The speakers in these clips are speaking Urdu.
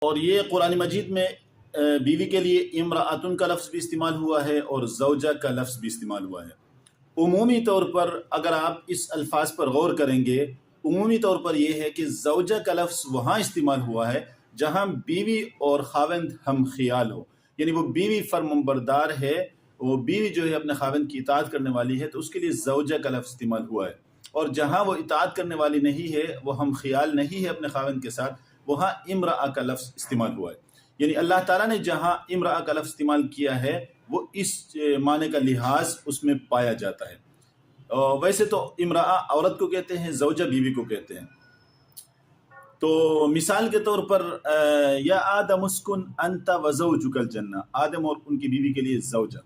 اور یہ قرآن مجید میں بیوی کے لیے امرأتن کا لفظ بھی استعمال ہوا ہے اور زوجہ کا لفظ بھی استعمال ہوا ہے۔ عمومی طور پر اگر آپ اس الفاظ پر غور کریں گے، عمومی طور پر یہ ہے کہ زوجہ کا لفظ وہاں استعمال ہوا ہے جہاں بیوی اور خاوند ہم خیال ہو، یعنی وہ بیوی فرمانبردار ہے، وہ بیوی جو ہے اپنے خاوند کی اطاعت کرنے والی ہے، تو اس کے لیے زوجہ کا لفظ استعمال ہوا ہے۔ اور جہاں وہ اطاعت کرنے والی نہیں ہے، وہ ہم خیال نہیں ہے اپنے خاوند کے ساتھ، وہاں امرأہ کا لفظ استعمال ہوا ہے۔ یعنی اللہ تعالیٰ نے جہاں امرأہ کا لفظ استعمال کیا ہے وہ اس معنی کا لحاظ اس میں پایا جاتا ہے۔ ویسے تو امرأہ عورت کو کہتے ہیں، زوجہ بیوی کو کہتے ہیں۔ تو مثال کے طور پر یا آدم اسکن انت وزوجک الجنہ، آدم اور ان کی بیوی کے لیے زوجہ،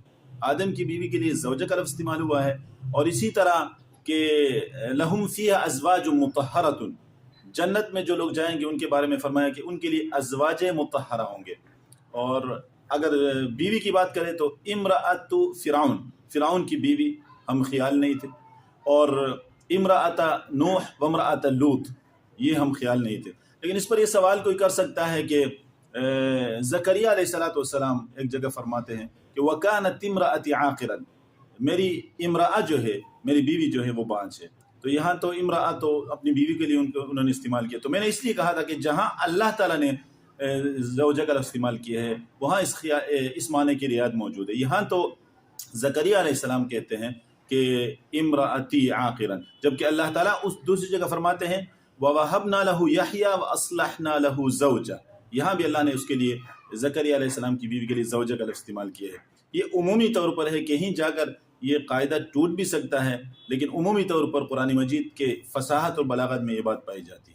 آدم کی بیوی کے لیے زوجہ کا لفظ استعمال ہوا ہے۔ اور اسی طرح کہ لہم فیہا ازواج مطہرۃ، جنت میں جو لوگ جائیں گے ان کے بارے میں فرمایا کہ ان کے لیے ازواج مطہرہ ہوں گے۔ اور اگر بیوی کی بات کریں تو امرأۃ فرعون، فرعون کی بیوی ہم خیال نہیں تھے، اور امرأۃ نوح و امرأۃ لوط یہ ہم خیال نہیں تھے۔ لیکن اس پر یہ سوال کوئی کر سکتا ہے کہ زکریا علیہ السلام ایک جگہ فرماتے ہیں کہ وَكَانَتْ امرأتی عاقرا، میری امرأہ جو ہے، میری بیوی جو ہے وہ بانجھ ہے۔ تو یہاں تو امرأہ تو اپنی بیوی کے لیے انہوں نے استعمال کیا۔ تو میں نے اس لیے کہا تھا کہ جہاں اللہ تعالیٰ نے زوجہ کا لفظ استعمال کیا ہے وہاں اس معنی کی رعایت موجود ہے۔ یہاں تو زکریا علیہ السلام کہتے ہیں کہ امرأتی عاقرا، جبکہ اللہ تعالیٰ اس دوسری جگہ فرماتے ہیں وَوَهَبْنَا لَهُ يَحْيَىٰ وَأَصْلَحْنَا لَهُ زَوْجَهُ، یہاں بھی اللہ نے اس کے لیے زکریا علیہ السلام کی بیوی کے لیے زوجہ کا لفظ استعمال کیا ہے۔ یہ عمومی طور پر ہے، کہیں جا کر یہ قاعدہ ٹوٹ بھی سکتا ہے، لیکن عمومی طور پر قرآن مجید کے فصاحت اور بلاغت میں یہ بات پائی جاتی ہے۔